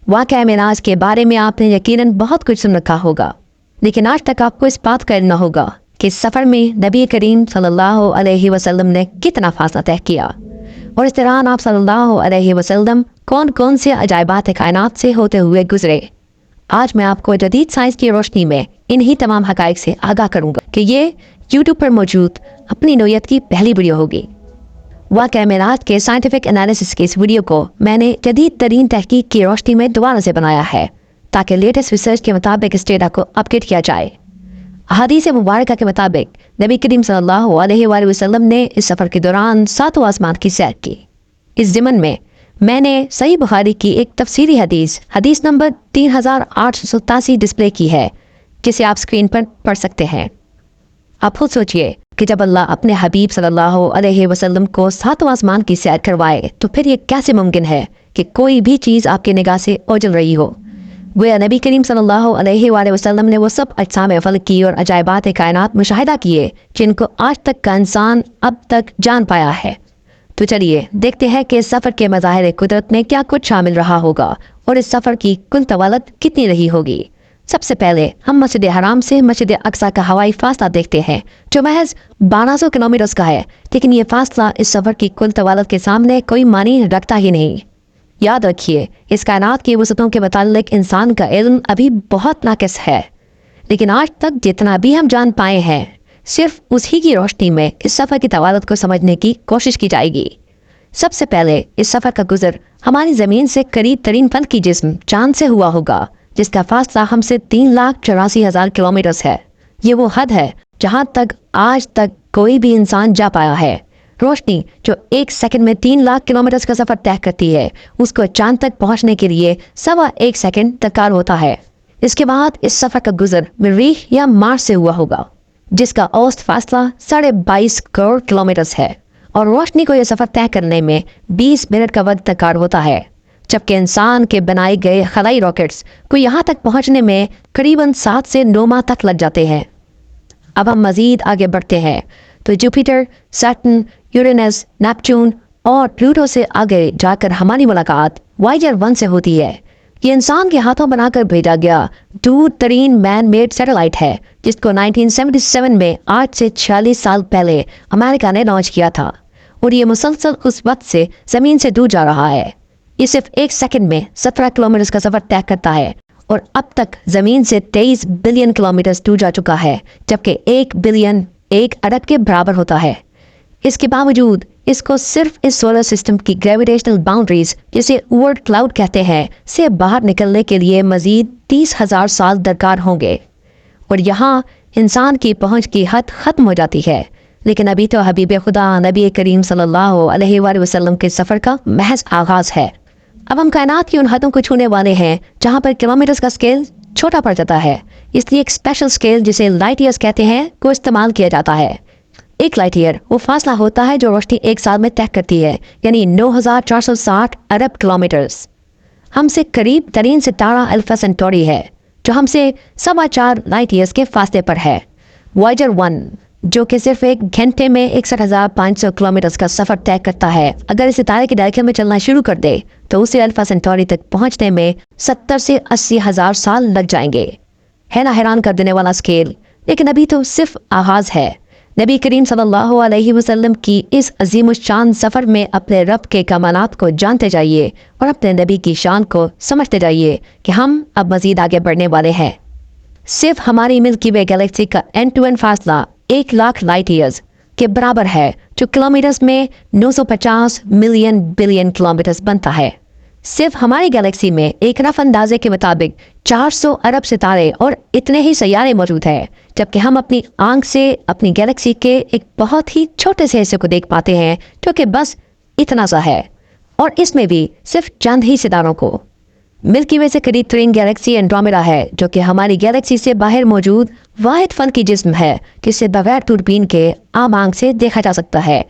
वाक़या मेराज के बारे में आपने यकीनन बहुत कुछ सुन रखा होगा, लेकिन आज तक आपको इस बात का इल्म होगा कि इस सफ़र में नबी करीम सल्लल्लाहु अलैहि वसल्लम ने कितना फासला तय किया और इस दौरान आप सल्लल्लाहु अलैहि वसल्लम कौन कौन से अजायबात कायनात से होते हुए गुजरे। आज मैं आपको जदीद साइंस की रोशनी में इन्हीं तमाम हक़ाइक़ से आगाह करूँगा कि ये यूट्यूब पर मौजूद अपनी नौयत की पहली वीडियो होगी। वाक़या मेराज के साइंटिफिक एनालिसिस के इस वीडियो को मैंने जदीद तरीन तहकीक की रोशनी में दोबारा से बनाया है ताकि लेटेस्ट रिसर्च के मुताबिक इस डेटा को अपडेट किया जाए। हदीस मुबारक के मुताबिक नबी करीम सल्लल्लाहु अलैहि वसल्लम ने इस सफ़र के दौरान 7वें आसमान की सैर की। इस ज़िमन में मैंने सही बुखारी की एक तफसीरी हदीस नंबर 3887 डिस्प्ले की है, जिसे आप स्क्रीन पर पढ़ सकते हैं। आप खुद सोचिए कि जब अल्लाह अपने हबीब सल्लल्लाहु अलैहि वसल्लम को 7वें आसमान की सैर करवाए तो फिर ये कैसे मुमकिन है कि कोई भी चीज़ आपकी निगाह से ओझल रही हो। गोया नबी करीम सल्लल्लाहु अलैहि वसल्लम ने वो सब अजसाम फल्क की और अजायबात कायनात मुशाहिदा किए जिनको आज तक का इंसान अब तक जान पाया है। तो चलिए देखते हैं कि इस सफ़र के मज़ाहिर कुदरत में क्या कुछ शामिल रहा होगा और इस सफ़र की कुल तवालत कितनी रही होगी। सबसे पहले हम मस्जिद हराम से मस्जिद अक्सा का हवाई फासला देखते हैं, जो महज 1200 किलोमीटर का है, लेकिन ये फासला इस सफ़र की कुल तवालत के सामने कोई मानी रखता ही नहीं। याद रखिए, इस कायनात की वसतों के मुताल्लिक इंसान का इल्म अभी बहुत नाकिस है, लेकिन आज तक जितना भी हम जान पाए हैं सिर्फ उसी की रोशनी में इस सफ़र की तवालत को समझने की कोशिश की जाएगी। सबसे पहले इस सफ़र का गुजर हमारी ज़मीन से करीब तरीन फल्की जिस्म चांद से हुआ होगा, जिसका फासला हमसे 3,84,000 किलोमीटर है। ये वो हद है जहाँ तक आज तक कोई भी इंसान जा पाया है। रोशनी जो एक सेकंड में 3 लाख किलोमीटर का सफ़र तय करती है, उसको चांद तक पहुँचने के लिए 1.25 सेकंड दरकार होता है। इसके बाद इस सफ़र का गुजर मरीख या मार्स से हुआ होगा, जिसका औसत फासला 22.5 करोड़ किलोमीटर है, और रोशनी को यह सफ़र तय करने में 20 मिनट का वक्त दरकार होता है, जबकि इंसान के बनाए गए खलाई रॉकेट्स को यहाँ तक पहुँचने में करीबन 7 से 9 माह तक लग जाते हैं। अब हम मज़ीद आगे बढ़ते हैं तो जुपिटर, सैटर्न, यूरेनस, नेपच्यून और प्लूटो से आगे जाकर हमारी मुलाकात वॉयेजर 1 से होती है। ये इंसान के हाथों बनाकर भेजा गया दूर तरीन मैन मेड सैटेलाइट है, जिसको 1977 में आज से 46 साल पहले अमेरिका ने लॉन्च किया था, और ये मुसलसल उस वक्त से ज़मीन से दूर जा रहा है। ये सिर्फ 1 सेकंड में 17 किलोमीटर का सफ़र तय करता है और अब तक ज़मीन से 23 बिलियन किलोमीटर दूर जा चुका है, जबकि 1 बिलियन 1 अरब के बराबर होता है। इसके बावजूद इसको सिर्फ इस सोलर सिस्टम की ग्रेविटेशनल बाउंड्रीज, जिसे ओर्ट क्लाउड कहते हैं, से बाहर निकलने के लिए मज़ीद 30,000 साल दरकार होंगे, और यहाँ इंसान की पहुँच की हद ख़त्म हो जाती है। लेकिन अभी तो हबीब खुदा नबी करीम सल्लल्लाहु अलैहि वसल्लम के सफ़र का महज आगाज़ है। अब हम कायनात की उन हदों को छूने वाले हैं जहाँ पर किलोमीटर्स का स्केल छोटा पड़ जाता है, इसलिए एक स्पेशल स्केल जिसे लाइट ईयर्स कहते हैं को इस्तेमाल किया जाता है। एक लाइट ईयर वो फासला होता है जो रोशनी 1 साल में तय करती है, यानी 9,460 अरब किलोमीटर्स। हमसे करीब तरीन सितारा अल्फा सेंटोरी है, जो हमसे 4.25 लाइट ईयर्स के फासले पर है। वॉयेजर 1 जो कि सिर्फ 1 घंटे में 61,500 किलोमीटर का सफ़र तय करता है, अगर इस सितारे के डायरेक्शन में चलना शुरू कर दे तो उसे अल्फा सेंटोरी तक पहुंचने में 70 से 80,000 साल लग जाएंगे। है ना हैरान कर देने वाला स्केल, लेकिन अभी तो सिर्फ आगाज़ है। नबी करीम सल्लल्लाहु अलैहि वसल्लम की इस अजीमुश्शान सफ़र में अपने रब के कमालात को जानते जाइए और अपने नबी की शान को समझते जाइए कि हम अब मज़ीद आगे बढ़ने वाले हैं। सिर्फ हमारी मिल्की वे गैलेक्सी का एंड टू एंड फासला 1 लाख लाइट ईयर्स के बराबर है, जो किलोमीटर्स में 950 मिलियन बिलियन किलोमीटर्स बनता है। सिर्फ हमारी गैलेक्सी में एक रफ अंदाजे के मुताबिक 400 अरब सितारे और इतने ही सैयारे मौजूद हैं, जबकि हम अपनी आंख से अपनी गैलेक्सी के एक बहुत ही छोटे से हिस्से को देख पाते हैं, जो कि बस इतना सा है, और इसमें भी सिर्फ चंद ही सितारों को। मिल्की वे से करीब तरीन गैलेक्सी एंड्रोमेडा है, जो कि हमारी गैलेक्सी से बाहर मौजूद वाहिद फल्की जिस्म है जिसे बगैर दूरबीन के आम आंख से देखा जा सकता है।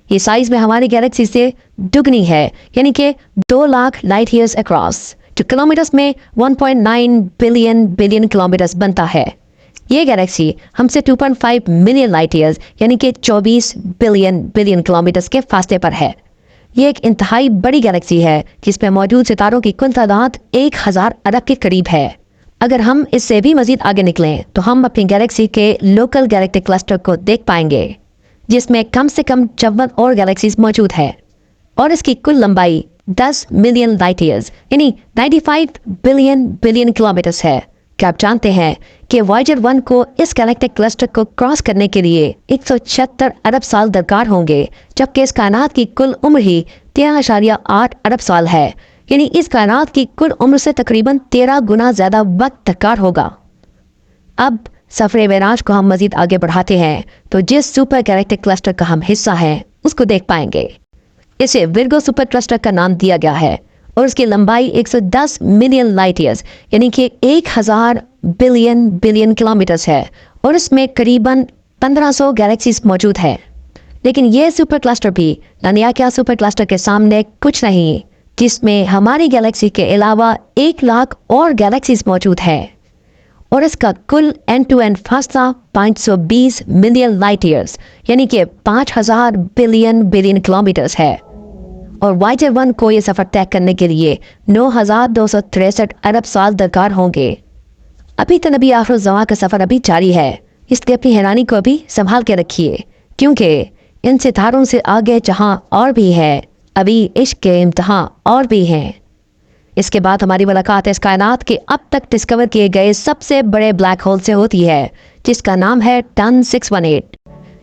ये साइज में हमारी गैलेक्सी से दुगनी है, यानी कि 2 लाख लाइट ईयर्स अक्रॉस, जो किलोमीटर्स में 1.9 बिलियन किलोमीटर्स बनता है। ये गैलेक्सी हमसे 2.5 मिलियन लाइट ईयर्स यानी कि 24 बिलियन किलोमीटर्स के फासले पर है। یہ ایک انتہائی بڑی گیلیکسی ہے جس میں موجود ستاروں کی کل تعداد 1000 ارب کے قریب ہے۔ اگر ہم اس سے بھی مزید آگے نکلیں تو ہم اپنی گیلیکسی کے لوکل گیلیکٹک کلسٹر کو دیکھ پائیں گے، جس میں کم سے کم 54 اور گیلیکسیز موجود ہے، اور اس کی کل لمبائی 10 ملین لائٹ ایئرز یعنی 95 بلین کلومیٹرز ہے۔ کیا آپ جانتے ہیں کہ وائجر 1 کو اس گیلیکٹک کلسٹر کو کراس کرنے کے لیے 176 ارب سال درکار ہوں گے، جبکہ اس کائنات کی کل عمر ہی 13.8 ارب سال ہے، یعنی اس کائنات کی کل عمر سے تقریباً 13 گنا زیادہ وقت درکار ہوگا۔ اب سفر معراج کو ہم مزید آگے بڑھاتے ہیں تو جس سپر گیلیکٹک کلسٹر کا ہم حصہ ہیں اس کو دیکھ پائیں گے۔ اسے ورگو سپر کلسٹر کا نام دیا گیا ہے اور اس کی لمبائی 110 ملین لائٹ ایئرز یعنی کہ 1000 بلین کلومیٹرز ہے، اور اس میں قریباً 1500 گیلیکسیز موجود ہے۔ لیکن یہ سپر کلسٹر بھی لانیاکیا سپر کلسٹر کے سامنے کچھ نہیں، جس میں ہماری گیلیکسی کے علاوہ 1 لاکھ اور گیلیکسیز موجود ہے، اور اس کا کل اینڈ ٹو اینڈ فاصلہ 520 ملین لائٹ ایئرز یعنی کہ 5000 بلین کلومیٹرز ہے، اور وائجر 1 کو یہ سفر طے کرنے کے لیے 9263 ارب سال درکار ہوں گے۔ ابھی تو نبی آخر الزمان کا سفر ابھی جاری ہے، اس لیے اپنی حیرانی کو بھی سنبھال کے رکھیے، کیونکہ ان ستاروں سے آگے جہاں اور بھی ہے، ابھی عشق کے امتحان اور بھی ہیں۔ اس کے بعد ہماری ملاقات اس کائنات کے اب تک ڈسکور کیے گئے سب سے بڑے بلیک ہول سے ہوتی ہے، جس کا نام ہے ٹن 618۔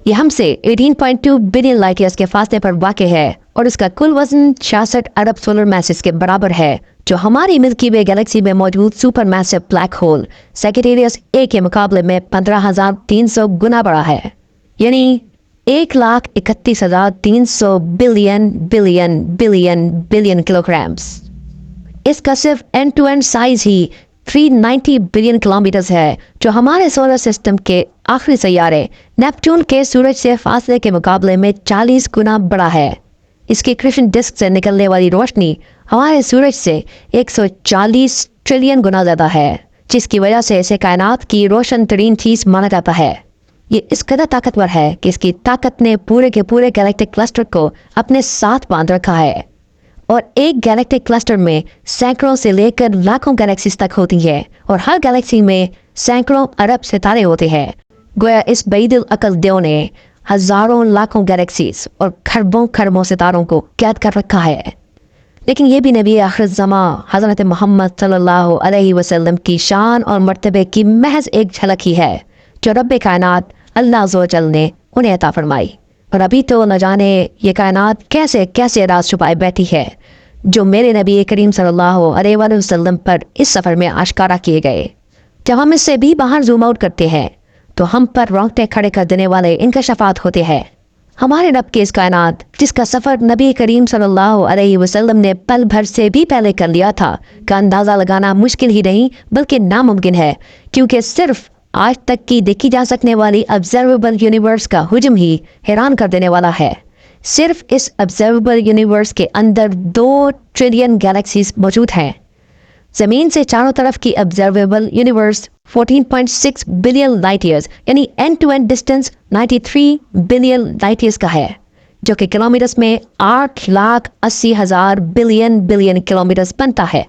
یہ ہم سے 18.2 بلین لائٹ ایئرز کے فاصلے پر واقع ہے، اور اس کا کل وزن 66 ارب سولر میسز کے برابر ہے، جو ہماری ملکی وے گیلیکسی میں موجود سپر میسو بلیک ہول سیگیٹیریس اے کے مقابلے میں 15,300 گنا بڑا ہے، یعنی 1,31,300 بلین کلوگرامز۔ اس کا صرف اینڈ ٹو اینڈ سائز ہی 390 بلین کلومیٹرز ہے، جو ہمارے سولر سسٹم کے آخری سیارے نیپٹون کے سورج سے فاصلے کے مقابلے میں 40 گنا بڑا ہے۔ اس کی کرشن ڈسک سے نکلنے والی روشنی ہمارے سورج سے 140 ٹریلین گنا زیادہ ہے، جس کی وجہ سے اسے کائنات کی روشن ترین چیز مانا جاتا ہے۔ یہ اس قدر طاقتور ہے کہ اس کی طاقت نے پورے کے پورے گیلیکٹک کلسٹر کو اپنے ساتھ باندھ رکھا ہے، اور ایک گیلیکٹک کلسٹر میں سینکڑوں سے لے کر لاکھوں گیلیکسیز تک ہوتی ہے، اور ہر گیلیکسی میں سینکڑوں ارب ستارے ہوتے ہیں۔ گویا اس بعید العقل دیو نے ہزاروں لاکھوں گیلیکسیز اور کھربوں ستاروں کو قید کر رکھا ہے۔ لیکن یہ بھی نبی آخر الزمان حضرت محمد صلی اللہ علیہ وسلم کی شان اور مرتبے کی محض ایک جھلک ہی ہے، جو رب کائنات اللہ عز و جل نے انہیں عطا فرمائی، اور ابھی تو نہ جانے یہ کائنات کیسے کیسے راز چھپائے بیٹھی ہے، جو میرے نبی کریم صلی اللہ علیہ وآلہ وسلم پر اس سفر میں آشکارا کیے گئے۔ جب ہم اس سے بھی باہر زوم آؤٹ کرتے ہیں تو ہم پر رونگٹے کھڑے کر دینے والے انکشافات ہوتے ہیں۔ ہمارے رب کے اس کائنات جس کا سفر نبی کریم صلی اللہ علیہ وسلم نے پل بھر سے بھی پہلے کر لیا تھا، کا اندازہ لگانا مشکل ہی نہیں بلکہ ناممکن ہے، کیونکہ صرف آج تک کی دیکھی جا سکنے والی آبزرویبل یونیورس کا حجم ہی حیران کر دینے والا ہے۔ صرف اس آبزرویبل یونیورس کے اندر 2 ٹریلین گیلیکسیز موجود ہیں۔ زمین سے چاروں طرف کی observable universe 14.6 billion light years یعنی end to end distance 93 billion light years کا ہے، جو کہ کلومیٹرز میں 8,80,000 بلین کلومیٹرز بنتا ہے۔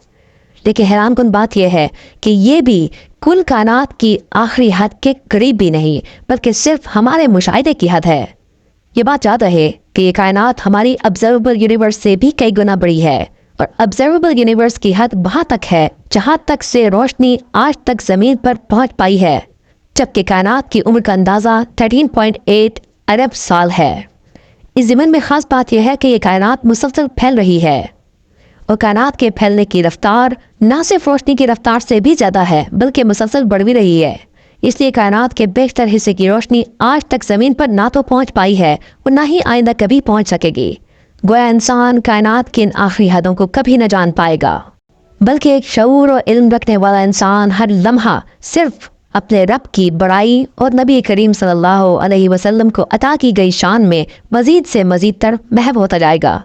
لیکن حیران کن بات یہ ہے کہ یہ بھی کل کائنات کی آخری حد کے قریب بھی نہیں، بلکہ صرف ہمارے مشاہدے کی حد ہے۔ یہ بات یاد رہے کہ یہ کائنات ہماری آبزرویبل یونیورس سے بھی کئی گنا بڑی ہے، اور آبزرویبل یونیورس کی حد وہاں تک ہے جہاں تک سے روشنی آج تک زمین پر پہنچ پائی ہے، جبکہ کائنات کی عمر کا اندازہ 13.8 ارب سال ہے۔ اس ضمن میں خاص بات یہ ہے کہ یہ کائنات مسلسل پھیل رہی ہے، اور کائنات کے پھیلنے کی رفتار نہ صرف روشنی کی رفتار سے بھی زیادہ ہے بلکہ مسلسل بڑھ بھی رہی ہے۔ اس لیے کائنات کے بیشتر حصے کی روشنی آج تک زمین پر نہ تو پہنچ پائی ہے اور نہ ہی آئندہ کبھی پہنچ سکے گی۔ گویا انسان کائنات کی ان آخری حدوں کو کبھی نہ جان پائے گا، بلکہ ایک شعور اور علم رکھنے والا انسان ہر لمحہ صرف اپنے رب کی بڑائی اور نبی کریم صلی اللہ علیہ وسلم کو عطا کی گئی شان میں مزید سے مزید تر محو ہوتا جائے گا۔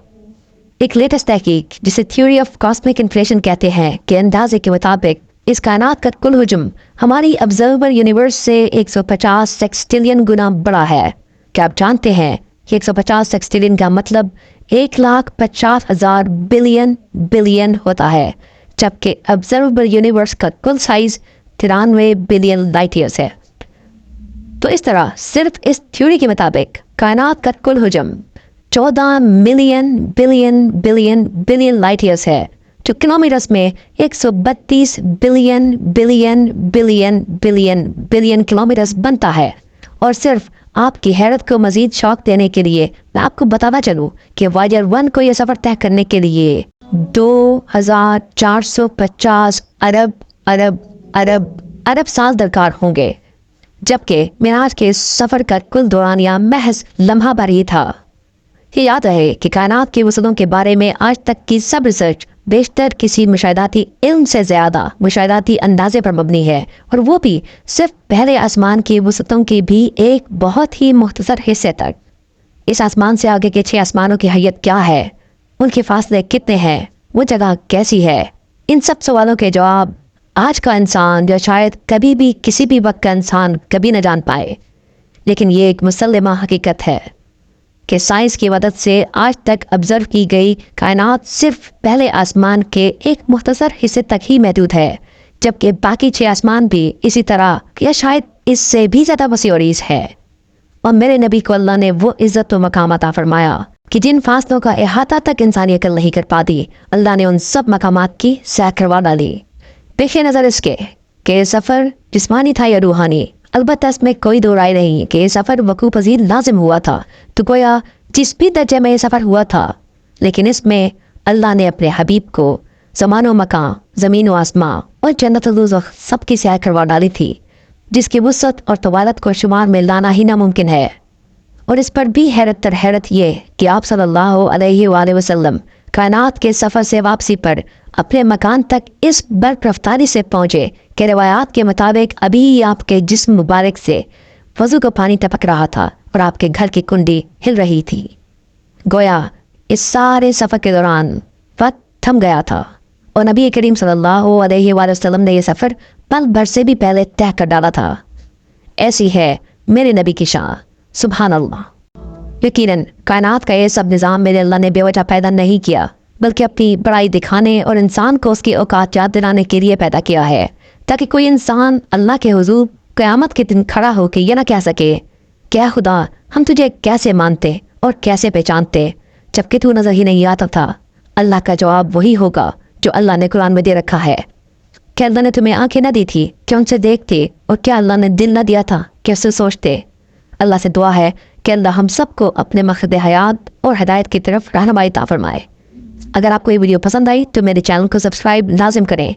ایک لیٹسٹ تحقیق جسے تھیوری آف کاسمک انفلیشن کہتے ہیں کے اندازے کے مطابق اس کائنات کا کل حجم ہماری آبزرویبل یونیورس سے 150 سیکسٹیلین گنا بڑا ہے۔ کیا آپ جانتے ہیں کہ 150 سیکسٹیلین کا مطلب 1,50,000 बिलियन होता है, जबकि ऑब्जर्वेबल यूनिवर्स का कुल साइज 93 बिलियन लाइट ईयर्स है। तो इस तरह सिर्फ इस थ्योरी के मुताबिक कायनात का कुल हुजम 14 million billion billion billion light years है, जो किलोमीटर्स में 132 billion billion billion billion billion kilometres बनता है। और सिर्फ आपकी हैरत को मजीद शौक देने के लिए मैं आपको बताना चलूँ कि वायेजर 1 को यह सफ़र तय करने के लिए 2450 अरब अरब अरब अरब साल दरकार होंगे, जबकि मिराज के सफ़र का कुल दौरानिया महज लम्हा भर ही था। ये याद रहे कि कायनात के वसूलों के बारे में आज तक की सब रिसर्च बेशतर किसी मुशाहिदाती इल्म से ज़्यादा मुशाहिदाती अंदाजे पर मबनी है, और वो भी सिर्फ पहले आसमान के वसूलों के भी एक बहुत ही मुख्तसर हिस्से तक। इस आसमान से आगे के 6 आसमानों की हैयत क्या है, उनके फासले कितने हैं, वो जगह कैसी है, इन सब सवालों के जवाब आज का इंसान या शायद कभी भी किसी भी वक्त का इंसान कभी न जान पाए। लेकिन ये एक मुसल्लमा हकीकत है कि साइंस की मदद से आज तक ऑब्जर्व की गई कायनात सिर्फ पहले आसमान के एक मुख्तसर हिस्से तक ही महदूद है, जबकि बाकी 6 आसमान भी इसी तरह या शायद इससे भी ज़्यादा वसी और ईज़ है। और मेरे नबी को अल्लाह ने वो इज़्ज़त व मकाम अता फरमाया कि जिन फासलों का अहाता तक इंसानी अकल नहीं कर पाती, अल्लाह ने उन सब मकामात की सैर करवा डाली। पेश नज़र इसके कि सफ़र जिस्मानी था या रूहानी, अलबत्ता इसमें कोई दो राय नहीं कि ये सफ़र वकू पजीर लाजिम हुआ था। तो गोया जिस भी दर्जे में ये सफ़र हुआ था, लेकिन इसमें अल्लाह ने अपने हबीब को ज़मान व मकान, ज़मीन व आसमां और जन्नत सब की सैर करवा डाली थी, जिसकी वुसअत और तवालत को शुमार में लाना ही नामुमकिन है। और इस पर भी हैरत तर हैरत ये कि आप सल्लल्लाहु अलैहि वसल्लम कायनात के सफ़र से वापसी पर अपने मकान तक इस बर्क रफ्तारी से पहुँचे कि रिवायात के मुताबिक अभी ही आपके जिस्म मुबारक से वज़ू का पानी टपक रहा था और आपके घर की कुंडी हिल रही थी। गोया इस सारे सफ़र के दौरान वक्त थम गया था और नबी करीम सल्लल्लाहु अलैहि वसल्लम ने यह सफ़र पल भर से भी पहले तय कर डाला था। ऐसी है मेरे नबी की शान, सुभान अल्लाह। यकीनन कायनात का ये सब निज़ाम मेरे अल्लाह ने बेवजह पैदा नहीं किया, बल्कि अपनी बड़ाई दिखाने और इंसान को उसकी औकात याद दिलाने के लिए पैदा किया है, ताकि कोई इंसान अल्लाह के हुजूर क़यामत के दिन खड़ा हो के ये ना कह सके, क्या खुदा हम तुझे कैसे मानते और कैसे पहचानते जबकि तू नज़र ही नहीं आता था। अल्लाह का जवाब वही होगा जो अल्लाह ने कुरान में दे रखा है। क्या अल्लाह ने तुम्हें आंखें न दी थी क्या उनसे देखते, और क्या अल्लाह ने दिल न दिया था क्या उससे सोचते। अल्लाह से दुआ है कि अल्लाह हम सबको अपने मक़सद हयात और हिदायत की तरफ रहनुमाई अता फरमाए। अगर आपको ये वीडियो पसंद आई तो मेरे चैनल को सब्सक्राइब लाजिम करें,